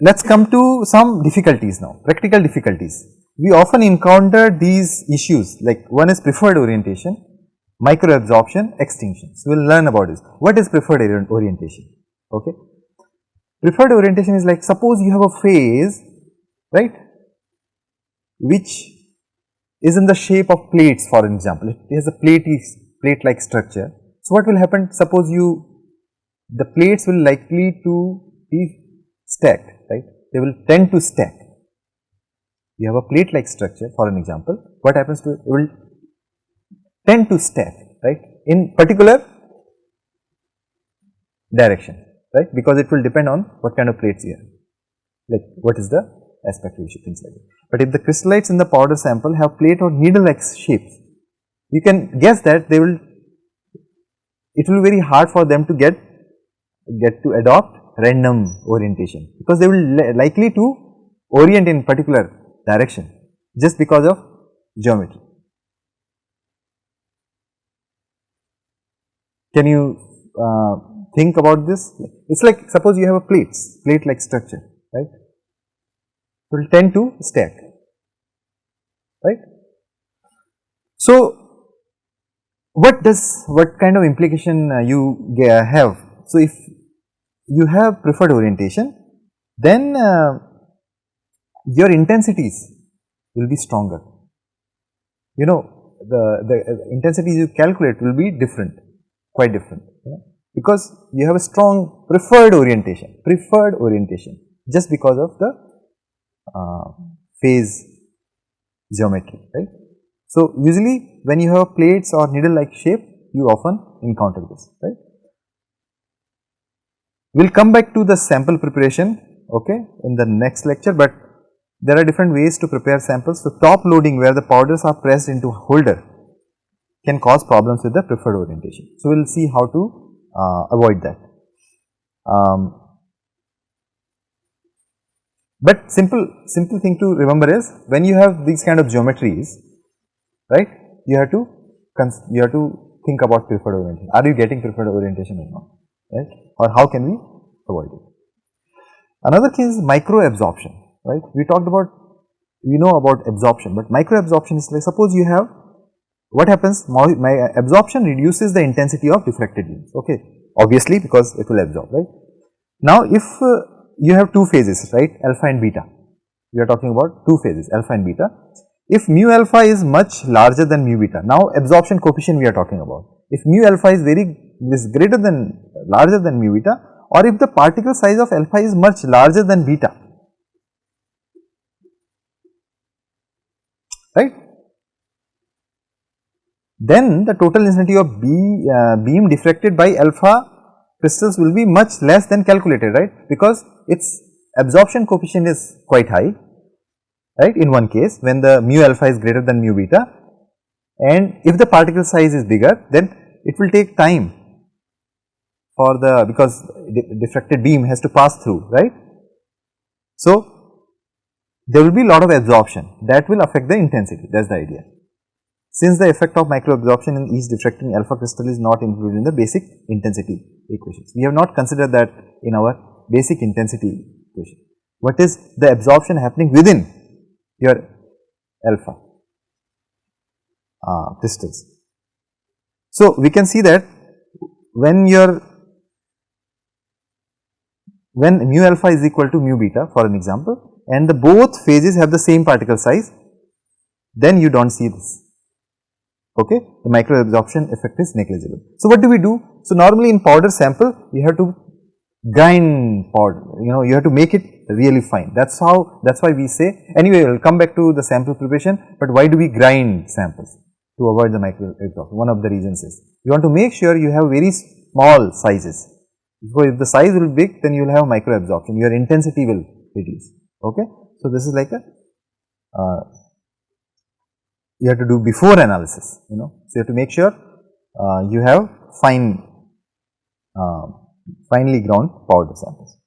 let us come to some difficulties now, practical difficulties. We often encounter these issues, like one is preferred orientation, microabsorption, extinction. So, we will learn about this. What is preferred orientation? Okay. Preferred orientation is like, suppose you have a phase, right, which is in the shape of plates, for example, it has a plate like structure. So, what will happen? Suppose the plates will likely to be stacked, right, they will tend to stack. You have a plate like structure, for an example, what happens to it? It will tend to stack, right, in particular direction, right, because it will depend on what kind of plates you have, like what is the aspect ratio, things like that. But if the crystallites in the powder sample have plate or needle like shapes, you can guess that it will be very hard for them to get to adopt random orientation, because they will likely to orient in particular direction just because of geometry. Can you think about this? It's like, suppose you have a plate like structure, right, it will tend to stack, right. So, what kind of implication you have? So, if you have preferred orientation, then your intensities will be stronger. You know, the intensities you calculate will be different, quite different, because you have a strong preferred orientation, just because of the phase geometry, right. So, usually when you have plates or needle like shape, you often encounter this, right. We will come back to the sample preparation, okay, in the next lecture, but there are different ways to prepare samples. So, top loading, where the powders are pressed into a holder, can cause problems with the preferred orientation. So, we will see how to avoid that. But simple thing to remember is, when you have these kind of geometries, right, you have to think about preferred orientation. Are you getting preferred orientation or not, right, or how can we avoid it? Another case is microabsorption, right. We know about absorption, but microabsorption is like, suppose you have, what happens, my absorption reduces the intensity of diffracted beams, okay, obviously, because it will absorb, right. Now, if you have two phases, right, alpha and beta, we are talking about two phases, alpha and beta. If mu alpha is much larger than mu beta, now absorption coefficient we are talking about. If mu alpha is larger than mu beta, or if the particle size of alpha is much larger than beta, right, then the total intensity of beam diffracted by alpha crystals will be much less than calculated, right, because its absorption coefficient is quite high, right, in one case when the mu alpha is greater than mu beta, and if the particle size is bigger, then it will take time for because diffracted beam has to pass through, right. So, there will be lot of absorption that will affect the intensity, that is the idea. Since the effect of microabsorption in each diffracting alpha crystal is not included in the basic intensity equations, we have not considered that in our basic intensity equation. What is the absorption happening within your alpha crystals? So, we can see that when mu alpha is equal to mu beta, for an example, and the both phases have the same particle size, then you do not see this, okay, the microabsorption effect is negligible. So, what do we do? So, normally in powder sample, you have to grind powder, you have to make it really fine. That's why we say, anyway, we will come back to the sample preparation, but why do we grind samples? To avoid the microabsorption. One of the reasons is, you want to make sure you have very small sizes. So, if the size will be big, then you will have microabsorption, your intensity will reduce, okay. So, this is like a you have to do before analysis, so you have to make sure you have finely ground powder samples.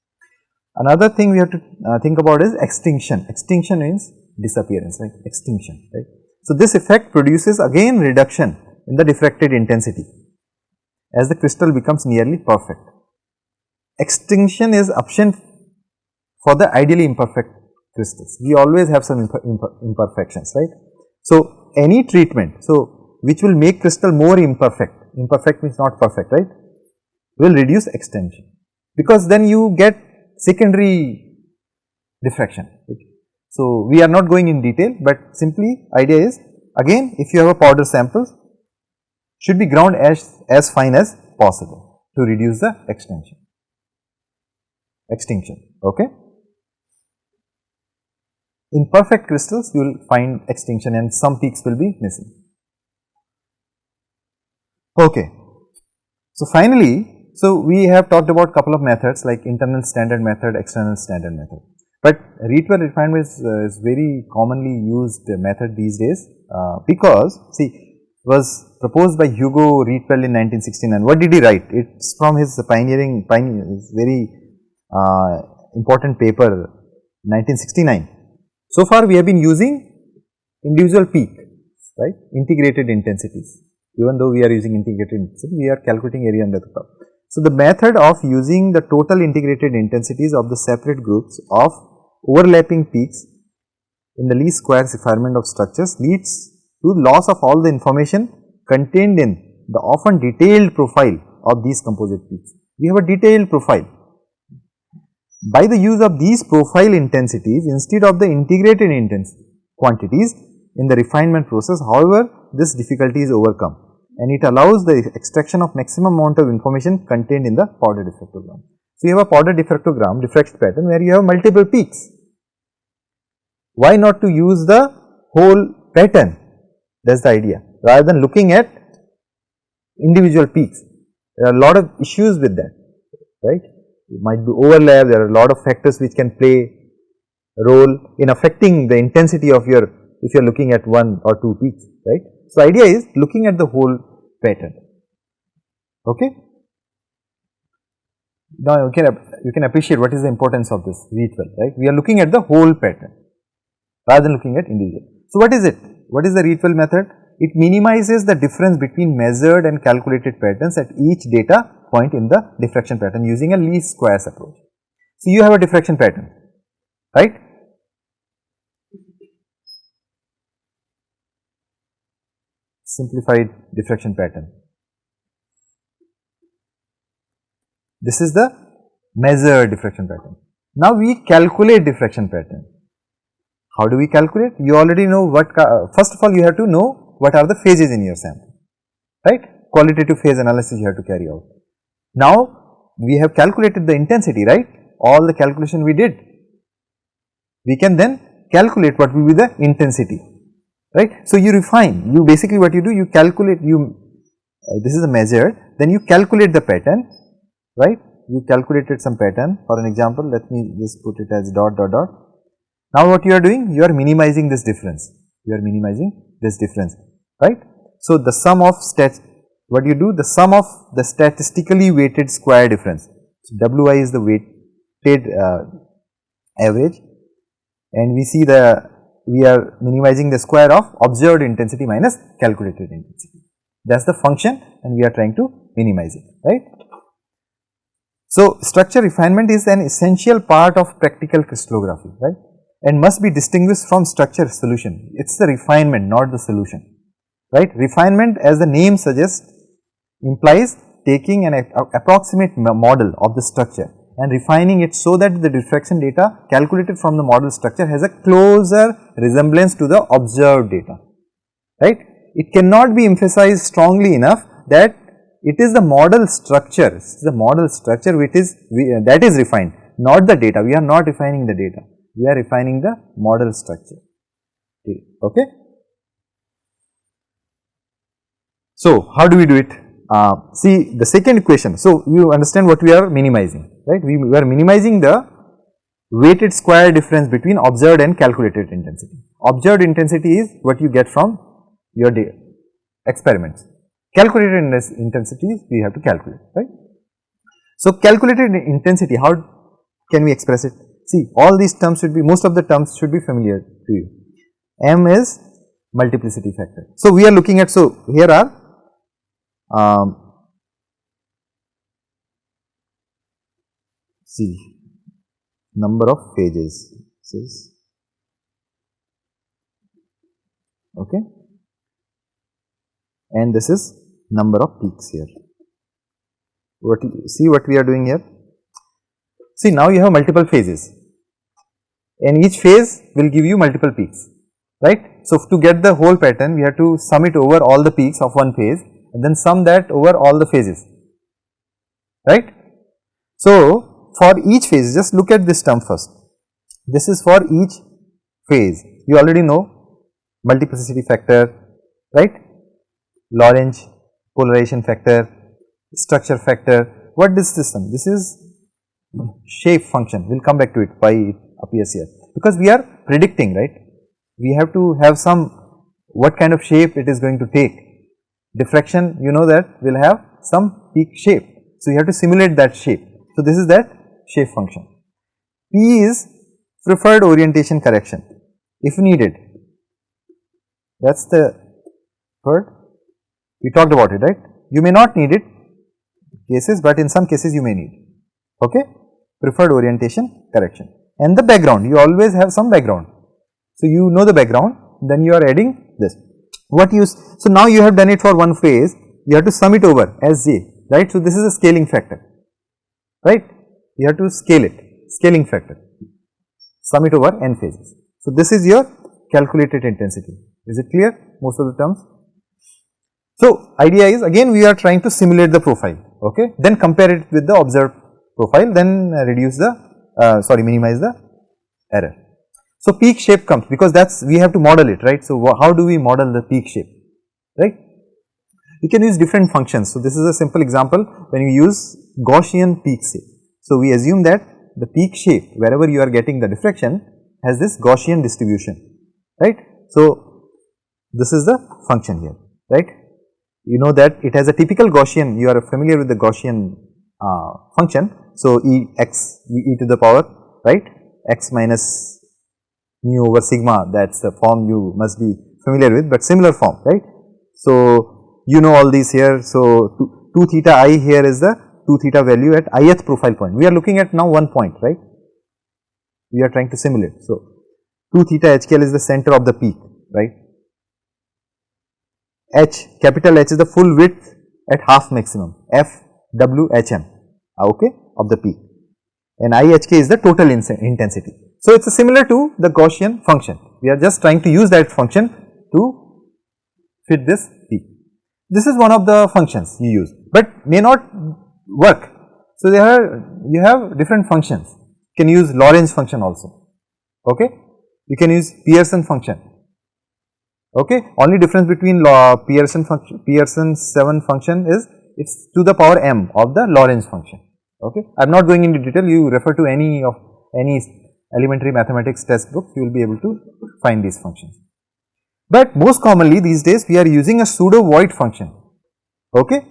Another thing we have to think about is extinction. Extinction means disappearance, right, extinction, right. So, this effect produces again reduction in the diffracted intensity as the crystal becomes nearly perfect. Extinction is absent for the ideally imperfect crystals. We always have some imperfections, right. So, any treatment, so which will make crystal more imperfect, imperfect means not perfect, right, will reduce extension, because then you get secondary diffraction. Okay. So, we are not going in detail, but simply idea is, again if you have a powder sample, should be ground as fine as possible to reduce the extinction. Okay. In perfect crystals, you will find extinction and some peaks will be missing. Okay. So, finally, so we have talked about couple of methods like internal standard method, external standard method, but Rietveld refinement is very commonly used method these days, because see, was proposed by Hugo Rietveld in 1969. What did he write? It's from his pioneering very important paper 1969. So far we have been using individual peak, right, integrated intensities. Even though we are using integrated intensity, we are calculating area under the curve. So, the method of using the total integrated intensities of the separate groups of overlapping peaks in the least squares refinement of structures leads to loss of all the information contained in the often detailed profile of these composite peaks. We have a detailed profile. By the use of these profile intensities instead of the integrated quantities in the refinement process, however, this difficulty is overcome and it allows the extraction of maximum amount of information contained in the powder diffractogram. So, you have a powder diffractogram, diffraction pattern where you have multiple peaks. Why not to use the whole pattern? That is the idea, rather than looking at individual peaks. There are a lot of issues with that, right. It might be overlap, there are a lot of factors which can play a role in affecting the intensity of your, if you are looking at one or two peaks, right. So, idea is looking at the whole pattern. Okay. Now, you can appreciate what is the importance of this Rietveld, right. We are looking at the whole pattern rather than looking at individual. So, what is it? What is the Rietveld method? It minimizes the difference between measured and calculated patterns at each data point in the diffraction pattern using a least squares approach. So, you have a diffraction pattern, right. Simplified diffraction pattern. This is the measured diffraction pattern. Now, we calculate diffraction pattern. How do we calculate? You already know what, first of all you have to know what are the phases in your sample, right. Qualitative phase analysis you have to carry out. Now, we have calculated the intensity, right, all the calculation we did. We can then calculate what will be the intensity, right. So, you refine, you basically what you do, you calculate, this is a measured, then you calculate the pattern, right. You calculated some pattern, for an example, let me just put it as dot dot dot. Now, what you are doing? You are minimizing this difference, right. So, the sum of what you do? The sum of the statistically weighted square difference. So, Wi is the weighted average, and we see we are minimizing the square of observed intensity minus calculated intensity. That is the function and we are trying to minimize it, right. So, structure refinement is an essential part of practical crystallography, right, and must be distinguished from structure solution. It is the refinement, not the solution, right. Refinement, as the name suggests, implies taking an approximate model of the structure and refining it so that the diffraction data calculated from the model structure has a closer resemblance to the observed data, right. It cannot be emphasized strongly enough that it is the model structure, that is refined, not the data. We are not refining the data, we are refining the model structure, okay. So, how do we do it? See the second equation. So, you understand what we are minimizing, right. We are minimizing the weighted square difference between observed and calculated intensity. Observed intensity is what you get from your experiments. Calculated intensities we have to calculate, right. So, calculated intensity, how can we express it? See, all these terms should be, most of the terms should be familiar to you. M is multiplicity factor. So, we are looking at, so here are see number of phases. This is okay, and this is number of peaks here. See what we are doing here. See, now you have multiple phases, and each phase will give you multiple peaks, right. So, to get the whole pattern, we have to sum it over all the peaks of one phase and then sum that over all the phases, right. So, for each phase, just look at this term first. This is for each phase. You already know multiplicity factor, right, Lorentz polarization factor, structure factor. What is this system? This is shape function. We will come back to it, why it appears here, because we are predicting, right. We have to have some what kind of shape it is going to take. Diffraction, you know that will have some peak shape. So, you have to simulate that shape. So, this is that shape function. P is preferred orientation correction if needed. That is the third. We talked about it, right. You may not need it cases, but in some cases you may need, okay, preferred orientation correction. And the background, you always have some background. So, you know the background, then you are adding this. What you, so now you have done it for one phase, you have to sum it over as j, right. So, this is a scaling factor, right. You have to scale it, scaling factor, sum it over n phases. So, this is your calculated intensity. Is it clear, most of the terms? So, idea is again we are trying to simulate the profile, okay, then compare it with the observed profile, then reduce the minimize the error. So, peak shape comes because that is we have to model it, right. So, how do we model the peak shape, right? You can use different functions. So, this is a simple example when you use Gaussian peak shape. So, we assume that the peak shape wherever you are getting the diffraction has this Gaussian distribution, right. So, this is the function here, right. You know that it has a typical Gaussian, you are familiar with the Gaussian function. So, e to the power, right, x minus mu over sigma, that is the form you must be familiar with, but similar form, right. So, you know all these here. So, 2 theta I here is the 2 theta value at ith profile point. We are looking at now one point, right, we are trying to simulate. So, 2 theta HKL is the center of the peak, right. H, capital H is the full width at half maximum, F W H M, okay, of the peak, and IHK is the total intensity. So, it is similar to the Gaussian function, we are just trying to use that function to fit this peak. This is one of the functions you use, but may not work. So, you have different functions, you can use Lorentz function also, okay, you can use Pearson function. Okay, only difference between Pearson's 7 function is it is to the power m of the Lorentz function. Okay, I am not going into detail. You refer to any elementary mathematics textbook, you will be able to find these functions. But most commonly these days we are using a pseudo void function. Okay,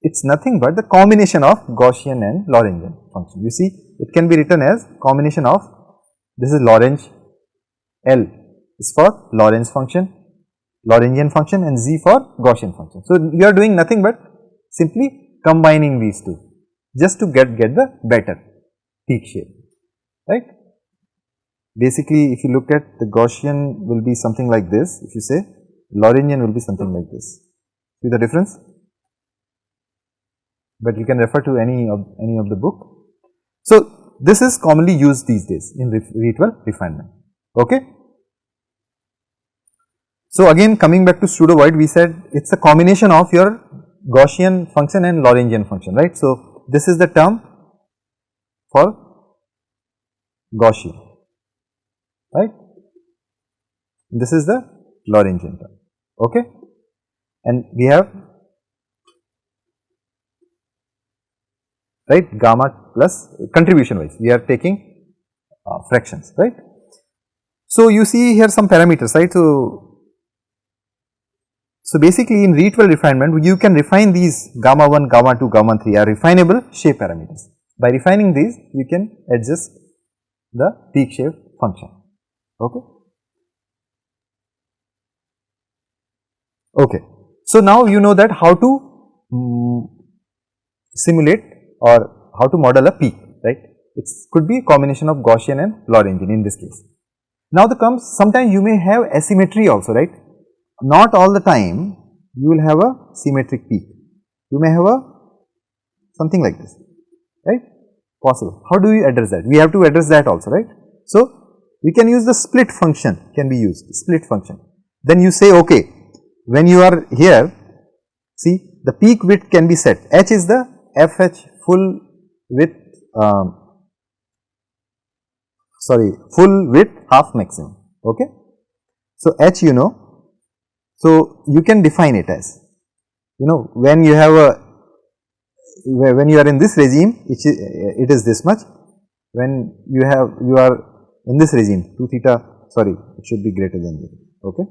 it is nothing but the combination of Gaussian and Lorentzian function. You see, it can be written as combination of, this is Lorentz, L is for Lorentz function, Lorentzian function, and Z for Gaussian function. So, you are doing nothing but simply combining these two just to get the better peak shape, right. Basically, if you look at the Gaussian will be something like this, if you say Lorentzian will be something like this. See the difference? But you can refer to any of the book. So, this is commonly used these days in Rietveld refinement, okay. So, again coming back to pseudo void, we said it is a combination of your Gaussian function and Lorentzian function, right. So, this is the term for Gaussian, right, this is the Lorentzian term, okay, and we have, right, gamma plus contribution wise, we are taking fractions, right. So, you see here some parameters, right. So, basically in Rietveld refinement you can refine these gamma 1, gamma 2, gamma 3 are refinable shape parameters. By refining these you can adjust the peak shape function, okay. Okay. So, now you know that how to simulate or how to model a peak, right. It could be a combination of Gaussian and Lorentzian in this case. Now the comes, sometimes you may have asymmetry also, right. Not all the time you will have a symmetric peak, you may have a something like this, right, possible. How do we address that? We have to address that also, right. So we can use the split function, can be used, split function. Then you say, okay, when you are here, see the peak width can be set, h is the FH full width, full width half maximum, okay. So h you know, so you can define it as, you know, when you have a, when you are in this regime, it is this much, when you are in this regime 2 theta, sorry, it should be greater than 0, okay.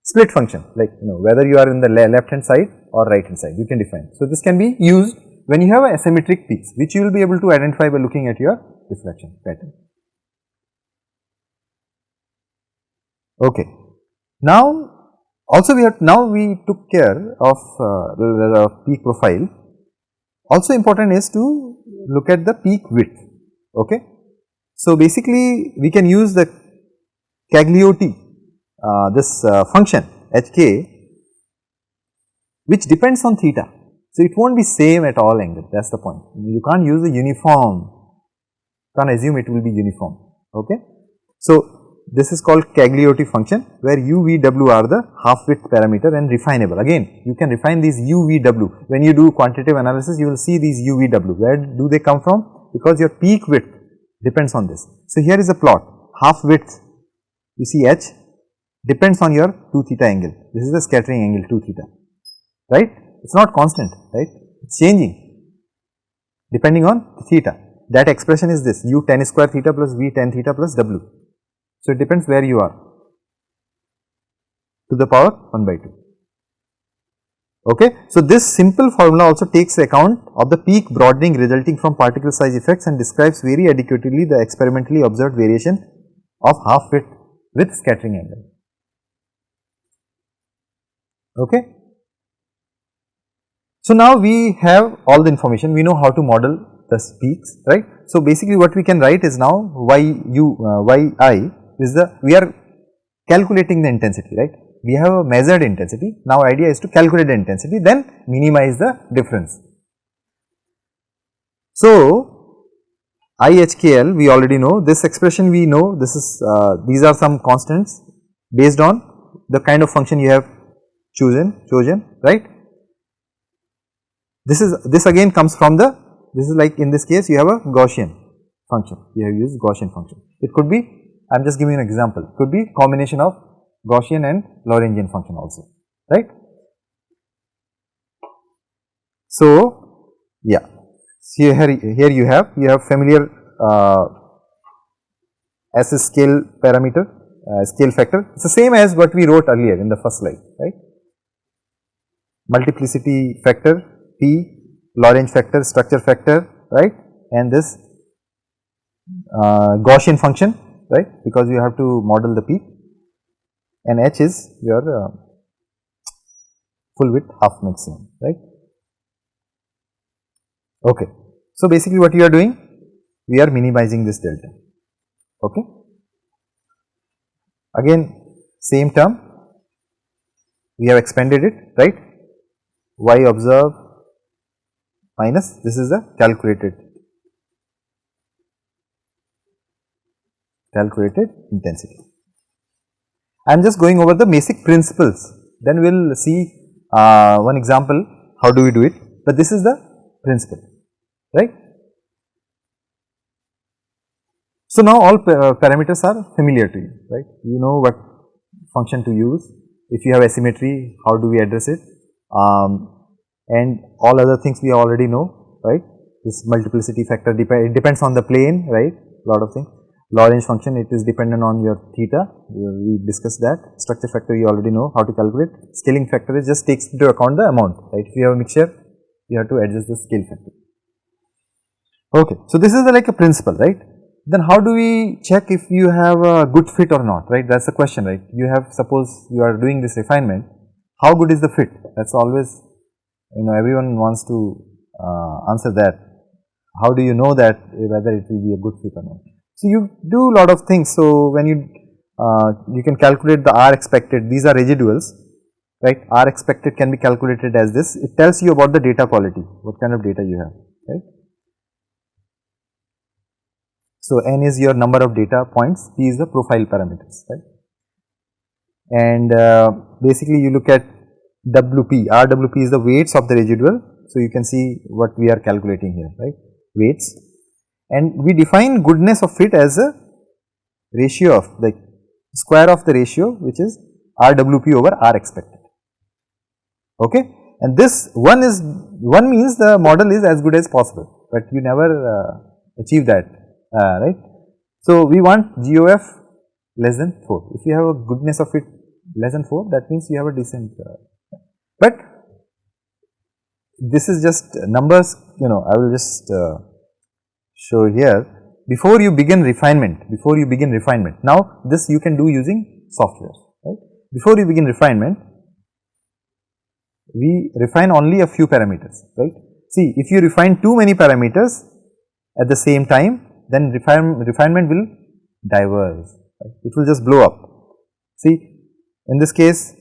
Split function, like, you know, whether you are in the left hand side or right hand side, you can define. So this can be used when you have asymmetric peaks, which you will be able to identify by looking at your reflection pattern. Okay. Now also we took care of the peak profile. Also important is to look at the peak width, okay. So basically we can use the Cagliotti this function hk, which depends on theta. So it won't be same at all angle, that is the point. You can't use a uniform, can't assume it will be uniform, okay. So this is called Cagliotti function, where u, v, w are the half width parameter and refinable. Again, you can refine these u, v, w. When you do quantitative analysis, you will see these u, v, w. Where do they come from? Because your peak width depends on this. So here is a plot, half width, you see h depends on your 2 theta angle. This is the scattering angle 2 theta, right? It is not constant, right? It is changing depending on theta. That expression is this, u tan square theta plus v tan theta plus w. So it depends where you are, to the power 1 by 2. Okay. So this simple formula also takes account of the peak broadening resulting from particle size effects and describes very adequately the experimentally observed variation of half width with scattering angle. Okay. So now we have all the information, we know how to model the peaks, right. So basically what we can write is now yi is the, we are calculating the intensity, right. We have a measured intensity, now idea is to calculate the intensity, then minimize the difference. So IHKL we already know, this expression we know, this is these are some constants based on the kind of function you have chosen, right. This again comes from the, this is like in this case you have a Gaussian function, you have used Gaussian function. It could be, I am just giving an example, it could be combination of Gaussian and Lorentzian function also, right. So yeah, so here you have familiar as a scale parameter, scale factor, it is the same as what we wrote earlier in the first slide, right. Multiplicity factor P, Lorentz factor, structure factor, right, and this Gaussian function, right, because you have to model the peak, and h is your full width half maximum, right. Okay. So basically what you are doing, we are minimizing this delta, okay. Again same term, we have expanded it, right, y observed minus this is the calculated intensity. I am just going over the basic principles, then we will see one example how do we do it, but this is the principle, right. So now all parameters are familiar to you, right, you know what function to use, if you have asymmetry how do we address it, and all other things we already know, right. This multiplicity factor it depends on the plane, right, lot of things. Lorentz function, it is dependent on your theta, we discussed that. Structure factor you already know how to calculate. Scaling factor is just takes into account the amount, right. If you have a mixture, you have to adjust the scale factor. Okay. So this is like a principle, right. Then how do we check if you have a good fit or not, right, that is the question, right. You have, suppose you are doing this refinement, how good is the fit, that is always, you know, everyone wants to answer that. how do you know that whether it will be a good fit or not? So, you do lot of things. So, when you can calculate the R expected, these are residuals, right. R expected can be calculated as this, it tells you about the data quality, what kind of data you have, right. So, N is your number of data points, P is the profile parameters, right. And basically you look at WP, RWP is the weights of the residual. So, you can see what we are calculating here, right, weights, and we define goodness of fit as a ratio of the square of the ratio, which is RWP over R expected, okay. And this one means the model is as good as possible, but you never achieve that, right. So, we want GOF less than 4, if you have a goodness of fit less than 4, that means you have a decent, but this is just numbers, I will just show here. Before you begin refinement, now this you can do using software, right. Before you begin refinement, we refine only a few parameters, right. See, if you refine too many parameters at the same time, then refinement will diverge, right? It will just blow up. See, in this case,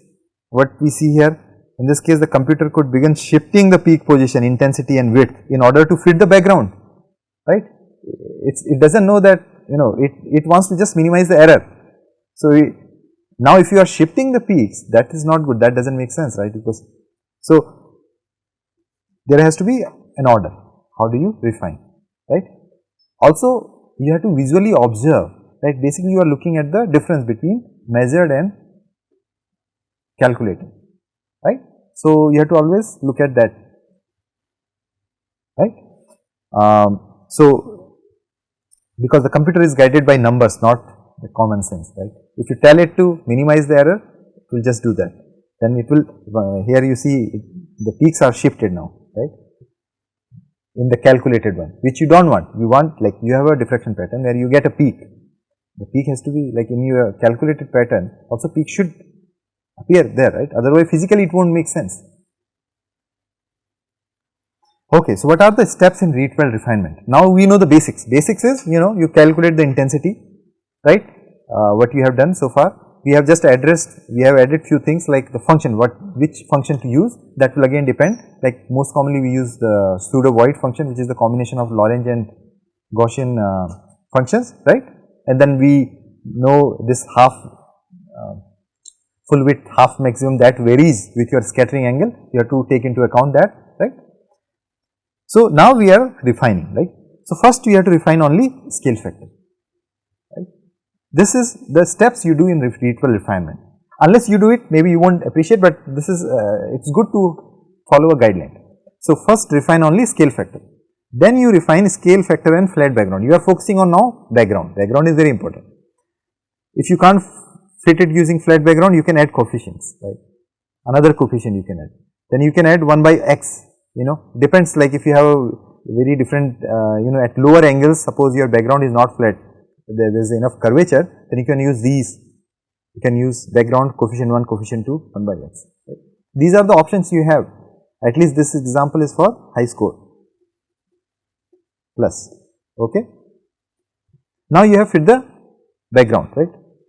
what we see here, in this case the computer could begin shifting the peak position, intensity and width in order to fit the background, right. It does not know that, it wants to just minimize the error. So, now if you are shifting the peaks, that is not good, that does not make sense, right, because, so there has to be an order, how do you refine, right. Also, you have to visually observe, right, basically you are looking at the difference between measured and calculated, right. So, you have to always look at that, right. So, because the computer is guided by numbers, not the common sense, right. If you tell it to minimize the error, it will just do that, then it will, here you see the peaks are shifted now, right, in the calculated one, which you do not want. You want, like, you have a diffraction pattern where you get a peak, the peak has to be like in your calculated pattern, also peak should appear there, right, otherwise physically it will not make sense. Okay, so what are the steps in Rietveld refinement? Now we know the basics. Basics is, you calculate the intensity, right, what you have done so far. We have just we have added few things like the function, which function to use, that will again depend, like most commonly we use the pseudo void function, which is the combination of Lagrange and Gaussian functions, right, and then we know this half full width, half maximum, that varies with your scattering angle, you have to take into account that, right. So, now we are refining, right. So, first you have to refine only scale factor, right. This is the steps you do in Rietveld refinement. Unless you do it, maybe you will not appreciate, but this is, it is good to follow a guideline. So, first refine only scale factor, then you refine scale factor and flat background. You are focusing on now background is very important. If you can't fit it using flat background, you can add coefficients, right, another coefficient you can add, then you can add 1 by x, depends, like if you have a very different, at lower angles, suppose your background is not flat, there is enough curvature, then you can use these, you can use background coefficient 1, coefficient 2, 1 by x, right. These are the options you have, at least this example is for high score plus, okay. Now you have fit the background, right.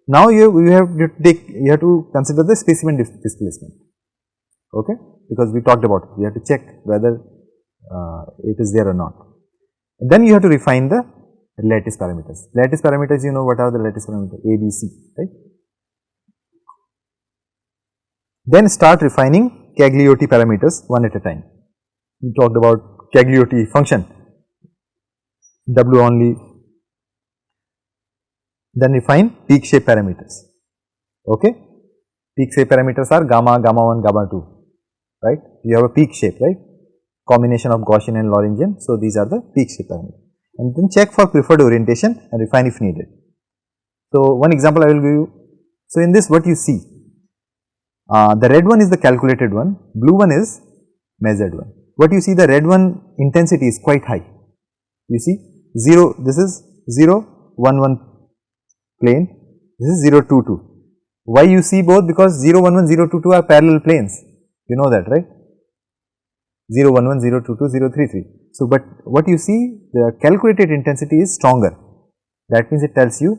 Now you have to consider the specimen displacement, okay, because we talked about it, we have to check whether it is there or not. And then you have to refine the lattice parameters. Lattice parameters, what are the lattice parameters? A, B, C, right. Then start refining Cagliotti parameters one at a time. We talked about Cagliotti function, W only. Then refine peak shape parameters, okay. Peak shape parameters are gamma, gamma 1, gamma 2, right. You have a peak shape, right, combination of Gaussian and Lagrangian. So, these are the peak shape parameters, and then check for preferred orientation and refine if needed. So, one example I will give you. So, in this what you see, the red one is the calculated one, blue one is measured one. What you see, the red one intensity is quite high, you see 0, this is 0, 1, 1 plane, this is 0, 2, 2. Why you see both? Because 0, 1, 1, 0, 2, 2 are parallel planes, you know that, right, 0, 1, 1, 0, 2, 2, 0, 3, 3. So, but what you see, the calculated intensity is stronger. That means it tells you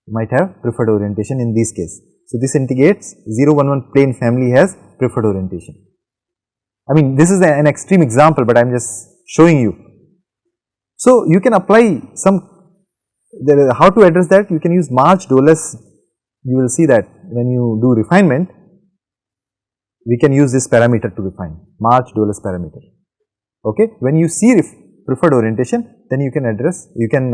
might have preferred orientation in this case. So, this indicates 0 1 1 plane family has preferred orientation. I mean, this is an extreme example, but I am just showing you. So, you can apply some how to address that. You can use March Dulles. You will see that when you do refinement, we can use this parameter to refine, March Dulles parameter. Okay. When you see preferred orientation, then you can address, you can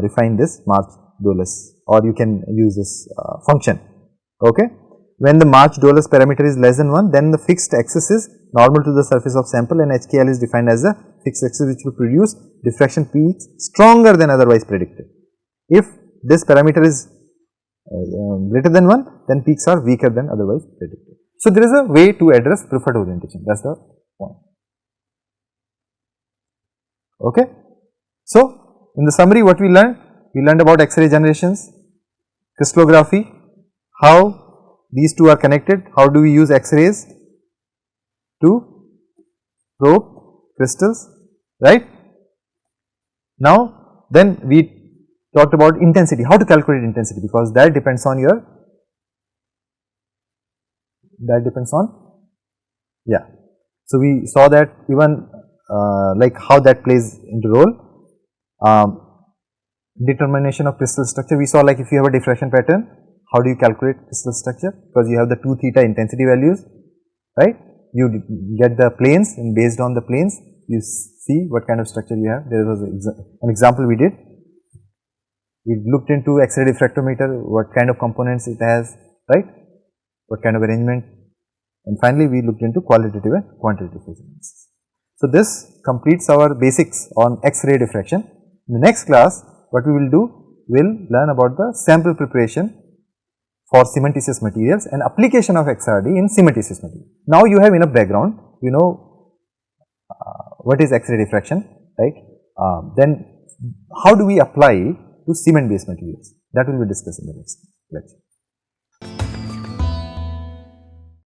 refine this March Dulles, or you can use this function. Okay. When the March Dulles parameter is less than 1, then the fixed axis is normal to the surface of sample, and HKL is defined as a fixed axis which will produce diffraction peaks stronger than otherwise predicted. If this parameter is greater than 1, then peaks are weaker than otherwise predicted. So, there is a way to address preferred orientation, that is the point. Okay. So, in the summary, what we learned about X-ray generations, crystallography, how these two are connected, how do we use X-rays to probe crystals, right. Now, then we talked about intensity, how to calculate intensity, because that depends on your, yeah. So, we saw that even like how that plays into role. Determination of crystal structure, we saw like if you have a diffraction pattern, how do you calculate crystal structure, because you have the 2 theta intensity values, right. You get the planes, and based on the planes you see what kind of structure you have. There was an example we did. We looked into X-ray diffractometer, what kind of components it has, right, what kind of arrangement, and finally we looked into qualitative and quantitative phase analysis. So, this completes our basics on X-ray diffraction. In the next class, what we will do, we will learn about the sample preparation for cementitious materials and application of XRD in cementitious material. Now, you have enough background, you know what is X-ray diffraction, right. Then how do we apply to cement based materials, that will be discussed in the next lecture.